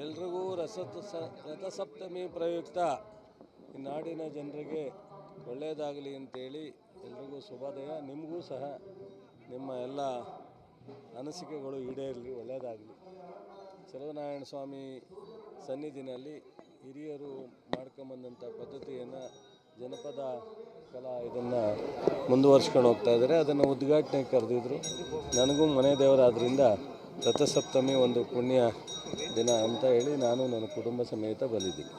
ಎಲ್ರಿಗೂ ರಥಸಪ್ತಮಿ ಪ್ರಯುಕ್ತ ಈ ನಾಡಿನ ಜನರಿಗೆ ಒಳ್ಳೆಯದಾಗಲಿ ಅಂತೇಳಿ ಎಲ್ರಿಗೂ ಶುಭೋದಯ. ನಿಮಗೂ ಸಹ ನಿಮ್ಮ ಎಲ್ಲ ಅನಿಸಿಕೆಗಳು ಈಡೇರಲಿ, ಒಳ್ಳೆಯದಾಗಲಿ. ಚಲುವನಾರಾಯಣ ಸ್ವಾಮಿ ಸನ್ನಿಧಿನಲ್ಲಿ ಹಿರಿಯರು ಮಾಡ್ಕೊಂಬಂದಂಥ ಪದ್ಧತಿಯನ್ನು ಜನಪದ ಕಲಾ ಇದನ್ನು ಮುಂದುವರ್ಸ್ಕೊಂಡು ಹೋಗ್ತಾ ಇದ್ದಾರೆ. ಅದನ್ನು ಉದ್ಘಾಟನೆ ಕರೆದಿದ್ರು. ನನಗೂ ಮನೆ ದೇವರಾದ್ರಿಂದ ರಥಸಪ್ತಮಿ ಒಂದು ಪುಣ್ಯ ದಿನ ಅಂತ ಹೇಳಿ ನಾನು ನನ್ನ ಕುಟುಂಬ ಸಮೇತ ಬಂದಿದ್ದೀನಿ.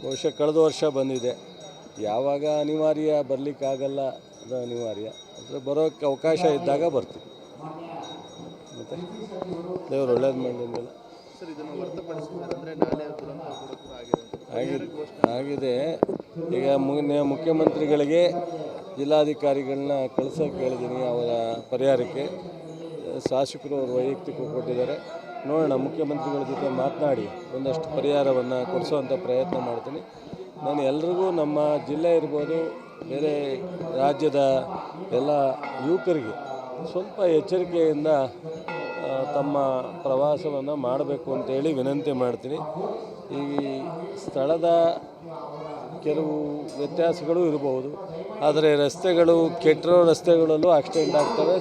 ಬಹುಶಃ ಕಳೆದ ವರ್ಷ ಬಂದಿದೆ. ಯಾವಾಗ ಅನಿವಾರ್ಯ ಬರಲಿಕ್ಕಾಗಲ್ಲ, ಅದು ಅನಿವಾರ್ಯ. ಅಂದರೆ ಬರೋಕ್ಕೆ ಅವಕಾಶ ಇದ್ದಾಗ ಬರ್ತೀವಿ. ಮತ್ತು ದೇವರು ಒಳ್ಳೇದು ಮಾಡಿಲ್ಲ ಆಗಿದೆ. ಈಗ ಮುಖ್ಯಮಂತ್ರಿಗಳಿಗೆ ಜಿಲ್ಲಾಧಿಕಾರಿಗಳನ್ನ ಕಳ್ಸೋಕ್ಕೆ ಹೇಳಿದ್ದೀನಿ. ಅವರ ಪರಿಹಾರಕ್ಕೆ ಶಾಸಕರು ಅವರು ವೈಯಕ್ತಿಕ ಕೊಟ್ಟಿದ್ದಾರೆ. ನೋಡೋಣ, ಮುಖ್ಯಮಂತ್ರಿಗಳ ಜೊತೆ ಮಾತನಾಡಿ ಒಂದಷ್ಟು ಪರಿಹಾರವನ್ನು ಕೊಡಿಸೋವಂಥ ಪ್ರಯತ್ನ ಮಾಡ್ತೀನಿ. ನಾನು ಎಲ್ರಿಗೂ, ನಮ್ಮ ಜಿಲ್ಲೆ ಇರ್ಬೋದು, ಬೇರೆ ರಾಜ್ಯದ ಎಲ್ಲ ಯುವಕರಿಗೆ ಸ್ವಲ್ಪ ಎಚ್ಚರಿಕೆಯಿಂದ ತಮ್ಮ ಪ್ರವಾಸವನ್ನು ಮಾಡಬೇಕು ಅಂತೇಳಿ ವಿನಂತಿ ಮಾಡ್ತೀನಿ. ಈ ಸ್ಥಳದ ಕೆಲವು ವ್ಯತ್ಯಾಸಗಳು ಇರಬಹುದು, ಆದರೆ ರಸ್ತೆಗಳು, ಕೆಟ್ಟಿರೋ ರಸ್ತೆಗಳಲ್ಲೂ ಆಕ್ಸಿಡೆಂಟ್ ಆಗ್ತವೆ,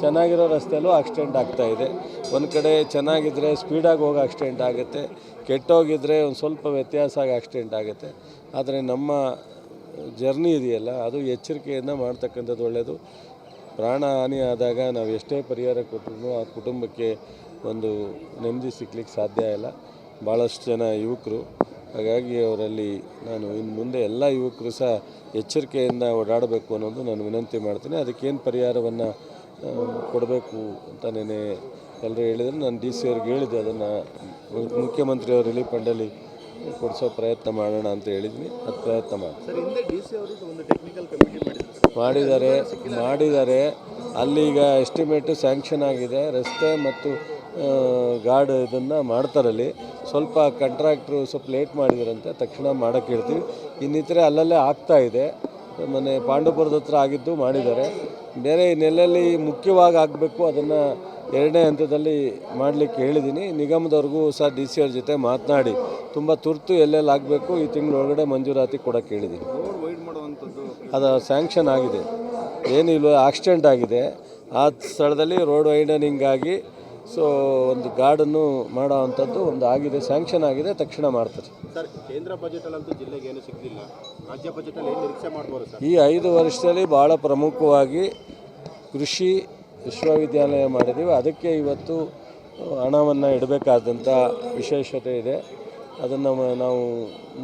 ಚೆನ್ನಾಗಿರೋ ರಸ್ತೆಯಲ್ಲೂ ಆಕ್ಸಿಡೆಂಟ್ ಆಗ್ತಾಯಿದೆ. ಒಂದು ಕಡೆ ಚೆನ್ನಾಗಿದ್ದರೆ ಸ್ಪೀಡಾಗಿ ಹೋಗಿ ಆಕ್ಸಿಡೆಂಟ್ ಆಗುತ್ತೆ, ಕೆಟ್ಟೋಗಿದ್ದರೆ ಒಂದು ಸ್ವಲ್ಪ ವ್ಯತ್ಯಾಸ ಆಗಿ ಆಕ್ಸಿಡೆಂಟ್ ಆಗುತ್ತೆ. ಆದರೆ ನಮ್ಮ ಜರ್ನಿ ಇದೆಯಲ್ಲ, ಅದು ಎಚ್ಚರಿಕೆಯಿಂದ ಮಾಡ್ತಕ್ಕಂಥದ್ದು ಒಳ್ಳೆಯದು. ಪ್ರಾಣ ಹಾನಿ ಆದಾಗ ನಾವು ಎಷ್ಟೇ ಪರಿಹಾರ ಕೊಟ್ಟರು ಆ ಕುಟುಂಬಕ್ಕೆ ಒಂದು ನೆಮ್ಮದಿ ಸಿಗ್ಲಿಕ್ಕೆ ಸಾಧ್ಯ ಇಲ್ಲ. ಭಾಳಷ್ಟು ಜನ ಯುವಕರು, ಹಾಗಾಗಿ ಅವರಲ್ಲಿ ನಾನು ಇನ್ನು ಮುಂದೆ ಎಲ್ಲ ಯುವಕರು ಸಹ ಎಚ್ಚರಿಕೆಯಿಂದ ಓಡಾಡಬೇಕು ಅನ್ನೋದು ನಾನು ವಿನಂತಿ ಮಾಡ್ತೀನಿ. ಅದಕ್ಕೇನು ಪರಿಹಾರವನ್ನು ಕೊಡಬೇಕು ಅಂತ ನೆನೆ ಎಲ್ಲರೂ ಹೇಳಿದರೆ ನಾನು ಡಿ.ಸಿ ಅವ್ರಿಗೆ ಹೇಳಿದ್ದೆ. ಅದನ್ನು ಮುಖ್ಯಮಂತ್ರಿಯವರು ರಿಲೀಫ್ ಫಂಡಲ್ಲಿ ಕೊಡಿಸೋ ಪ್ರಯತ್ನ ಮಾಡೋಣ ಅಂತ ಹೇಳಿದ್ದೀನಿ. ಅದು ಪ್ರಯತ್ನ ಮಾಡಿದ್ದಾರೆ. ಅಲ್ಲಿ ಈಗ ಎಸ್ಟಿಮೇಟು ಸ್ಯಾಂಕ್ಷನ್ ಆಗಿದೆ. ರಸ್ತೆ ಮತ್ತು ಗಾರ್ಡ್ ಇದನ್ನು ಮಾಡ್ತಾರಲ್ಲಿ. ಸ್ವಲ್ಪ ಕಾಂಟ್ರಾಕ್ಟ್ರು ಸ್ವಲ್ಪ ಲೇಟ್ ಮಾಡಿದಾರಂತೆ, ತಕ್ಷಣ ಮಾಡೋಕ್ಕೆ ಹೇಳ್ತೀವಿ. ಇನ್ನಿತರೆ ಅಲ್ಲಲ್ಲೇ ಆಗ್ತಾಯಿದೆ. ಮೊನ್ನೆ ಪಾಂಡುಪುರದ ಹತ್ರ ಆಗಿದ್ದು ಮಾಡಿದ್ದಾರೆ. ಬೇರೆ ಇನ್ನೆಲ್ಲಲ್ಲಿ ಮುಖ್ಯವಾಗಿ ಆಗಬೇಕು ಅದನ್ನು ಎರಡನೇ ಹಂತದಲ್ಲಿ ಮಾಡಲಿಕ್ಕೆ ಹೇಳಿದ್ದೀನಿ. ನಿಗಮದವ್ರಿಗೂ ಸಹ ಡಿ.ಸಿ ಅವ್ರ ಜೊತೆ ಮಾತನಾಡಿ ತುಂಬ ತುರ್ತು ಎಲ್ಲೆಲ್ಲಿ ಆಗಬೇಕು ಈ ತಿಂಗಳೊಳಗಡೆ ಮಂಜೂರಾತಿ ಕೊಡೋಕ್ಕೆ ಹೇಳಿದ್ದೀನಿ. ಅದು ಸ್ಯಾಂಕ್ಷನ್ ಆಗಿದೆ, ಏನಿಲ್ಲ, ಆಕ್ಸಿಡೆಂಟ್ ಆಗಿದೆ. ಆ ಸ್ಥಳದಲ್ಲಿ ರೋಡ್ ವೈಡನಿಂಗ್ ಆಗಿ ಸೊ ಒಂದು ಗಾರ್ಡನ್ನು ಮಾಡೋ ಅಂಥದ್ದು ಒಂದು ಆಗಿದೆ, ಸ್ಯಾಂಕ್ಷನ್ ಆಗಿದೆ, ತಕ್ಷಣ ಮಾಡ್ತಾರೆ. ಸರ್, ಕೇಂದ್ರ ಬಜೆಟಲ್ಲಂತೂ ಜಿಲ್ಲೆಗೆ ಏನು ಸಿಗಲಿಲ್ಲ. ರಾಜ್ಯ ಬಜೆಟಲ್ಲಿ ಏನು ನಿರೀಕ್ಷೆ ಮಾಡ್ಬೋದು ಸರ್? ಈ 5 ವರ್ಷದಲ್ಲಿ ಭಾಳ ಪ್ರಮುಖವಾಗಿ ಕೃಷಿ ವಿಶ್ವವಿದ್ಯಾಲಯ ಮಾಡಿದ್ದೀವಿ. ಅದಕ್ಕೆ ಇವತ್ತು ಹಣವನ್ನು ಇಡಬೇಕಾದಂಥ ವಿಶೇಷತೆ ಇದೆ. ಅದನ್ನು ನಾವು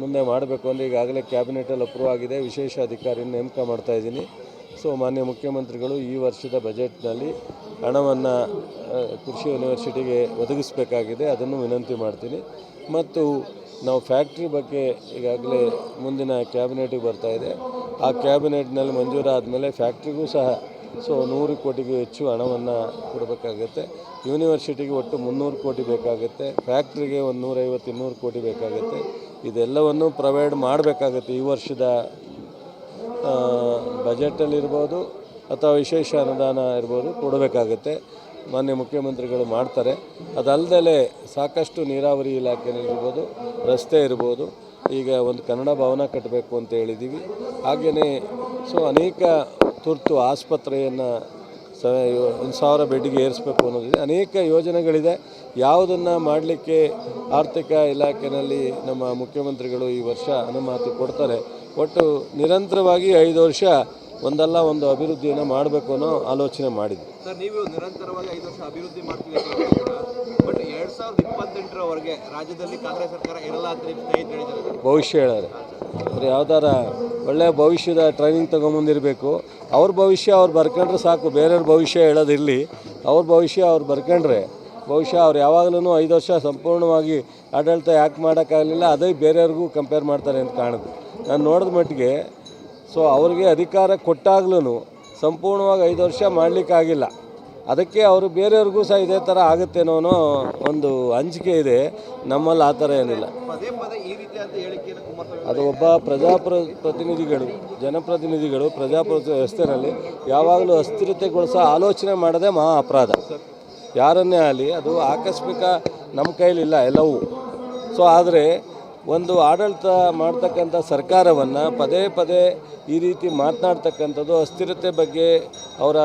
ಮುಂದೆ ಮಾಡಬೇಕು ಅಂದರೆ ಈಗಾಗಲೇ ಕ್ಯಾಬಿನೆಟಲ್ಲಿ ಅಪ್ರೂವ್ ಆಗಿದೆ. ವಿಶೇಷ ಅಧಿಕಾರಿನ ನೇಮಕ ಮಾಡ್ತಾಯಿದ್ದೀನಿ. ಸೊ ಮಾನ್ಯ ಮುಖ್ಯಮಂತ್ರಿಗಳು ಈ ವರ್ಷದ ಬಜೆಟ್ನಲ್ಲಿ ಹಣವನ್ನು ಕೃಷಿ ಯೂನಿವರ್ಸಿಟಿಗೆ ಒದಗಿಸಬೇಕಾಗಿದೆ. ಅದನ್ನು ವಿನಂತಿ ಮಾಡ್ತೀನಿ. ಮತ್ತು ನಾವು ಫ್ಯಾಕ್ಟ್ರಿ ಬಗ್ಗೆ ಈಗಾಗಲೇ ಮುಂದಿನ ಕ್ಯಾಬಿನೆಟಿಗೆ ಬರ್ತಾಯಿದೆ. ಆ ಕ್ಯಾಬಿನೆಟ್ನಲ್ಲಿ ಮಂಜೂರಾದ ಮೇಲೆ ಫ್ಯಾಕ್ಟ್ರಿಗೂ ಸಹ 100 ಕೋಟಿಗೂ ಹೆಚ್ಚು ಹಣವನ್ನು ಕೊಡಬೇಕಾಗುತ್ತೆ. ಯೂನಿವರ್ಸಿಟಿಗೆ ಒಟ್ಟು 300 ಕೋಟಿ ಬೇಕಾಗುತ್ತೆ. ಫ್ಯಾಕ್ಟ್ರಿಗೆ ಒಂದು 150-200 ಕೋಟಿ ಬೇಕಾಗುತ್ತೆ. ಇದೆಲ್ಲವನ್ನು ಪ್ರೊವೈಡ್ ಮಾಡಬೇಕಾಗುತ್ತೆ. ಈ ವರ್ಷದ ಬಜೆಟಲ್ಲಿರ್ಬೋದು ಅಥವಾ ವಿಶೇಷ ಅನುದಾನ ಇರ್ಬೋದು, ಕೊಡಬೇಕಾಗುತ್ತೆ. ಮಾನ್ಯ ಮುಖ್ಯಮಂತ್ರಿಗಳು ಮಾಡ್ತಾರೆ. ಅದಲ್ಲದೆ ಸಾಕಷ್ಟು ನೀರಾವರಿ ಇಲಾಖೆಯಲ್ಲಿರ್ಬೋದು, ರಸ್ತೆ ಇರ್ಬೋದು, ಈಗ ಒಂದು ಕನ್ನಡ ಭವನ ಕಟ್ಟಬೇಕು ಅಂತ ಹೇಳಿದ್ದೀವಿ. ಹಾಗೆಯೇ ಅನೇಕ ತುರ್ತು ಆಸ್ಪತ್ರೆಯನ್ನು 1,000 ಬೆಡ್ಗೆ ಏರಿಸಬೇಕು ಅನ್ನೋದಿದೆ. ಅನೇಕ ಯೋಜನೆಗಳಿದೆ. ಯಾವುದನ್ನು ಮಾಡಲಿಕ್ಕೆ ಆರ್ಥಿಕ ಇಲಾಖೆಯಲ್ಲಿ ನಮ್ಮ ಮುಖ್ಯಮಂತ್ರಿಗಳು ಈ ವರ್ಷ ಅನುಮತಿ ಕೊಡ್ತಾರೆ. ಒಟ್ಟು ನಿರಂತರವಾಗಿ 5 ವರ್ಷ ಒಂದಲ್ಲ ಒಂದು ಅಭಿವೃದ್ಧಿಯನ್ನು ಮಾಡಬೇಕು ಅನ್ನೋ ಆಲೋಚನೆ ಮಾಡಿದ್ವಿ. ಸರ್, ನೀವು ನಿರಂತರವಾಗಿ 5 ವರ್ಷ ಅಭಿವೃದ್ಧಿ ಮಾಡ್ತೀವಿ ಬಟ್ 2028ರವರೆಗೆ ರಾಜ್ಯದಲ್ಲಿ ಕಾಂಗ್ರೆಸ್ ಸರ್ಕಾರ ಇರಲ್ಲ ಅಂತ ಹೇಳಿದ್ದಾರೆ. ಭವಿಷ್ಯ ಹೇಳೋರು ಅವ್ರು ಯಾವ್ದಾರ ಒಳ್ಳೆಯ ಭವಿಷ್ಯದ ಟ್ರೈನಿಂಗ್ ತೊಗೊಂಬಂದಿರಬೇಕು. ಅವ್ರ ಭವಿಷ್ಯ ಅವ್ರು ಬರ್ಕೊಂಡ್ರೆ ಸಾಕು, ಬೇರೆಯವ್ರ ಭವಿಷ್ಯ ಹೇಳೋದಿರಲಿ. ಅವ್ರ ಭವಿಷ್ಯ ಅವ್ರು ಬರ್ಕೊಂಡ್ರೆ ಬಹುಶಃ ಅವ್ರು ಯಾವಾಗಲೂ 5 ವರ್ಷ ಸಂಪೂರ್ಣವಾಗಿ ಆಡಳಿತ ಯಾಕೆ ಮಾಡೋಕ್ಕಾಗಲಿಲ್ಲ, ಅದೇ ಬೇರೆಯವ್ರಿಗೂ ಕಂಪೇರ್ ಮಾಡ್ತಾರೆ ಅಂತ ಕಾಣುತ್ತೆ. ನಾನು ನೋಡಿದ ಮಟ್ಟಿಗೆ ಅವ್ರಿಗೆ ಅಧಿಕಾರ ಕೊಟ್ಟಾಗ್ಲೂ ಸಂಪೂರ್ಣವಾಗಿ 5 ವರ್ಷ ಮಾಡಲಿಕ್ಕಾಗಿಲ್ಲ. ಅದಕ್ಕೆ ಅವರು ಬೇರೆಯವ್ರಿಗೂ ಸಹ ಇದೇ ಥರ ಆಗುತ್ತೇನೋ ಅನ್ನೋ ಒಂದು ಅಂಜಿಕೆ ಇದೆ. ನಮ್ಮಲ್ಲಿ ಆ ಥರ ಏನಿಲ್ಲ. ಅದು ಒಬ್ಬ ಪ್ರತಿನಿಧಿಗಳು, ಜನಪ್ರತಿನಿಧಿಗಳು ಪ್ರಜಾಪ್ರಭುತ್ವ ವ್ಯವಸ್ಥೆಯಲ್ಲಿ ಯಾವಾಗಲೂ ಅಸ್ಥಿರತೆಗೊಳಿಸೋ ಆಲೋಚನೆ ಮಾಡೋದೇ ಮಹಾ ಅಪರಾಧ. ಯಾರನ್ನೇ ಆಗಲಿ, ಅದು ಆಕಸ್ಮಿಕ ನಮ್ಮ ಕೈಲಿಲ್ಲ ಎಲ್ಲವೂ. ಸೊ ಆದರೆ ಒಂದು ಆಡಳಿತ ಮಾಡ್ತಕ್ಕಂಥ ಸರ್ಕಾರವನ್ನು ಪದೇ ಪದೇ ಈ ರೀತಿ ಮಾತನಾಡ್ತಕ್ಕಂಥದ್ದು ಅಸ್ಥಿರತೆ ಬಗ್ಗೆ ಅವರ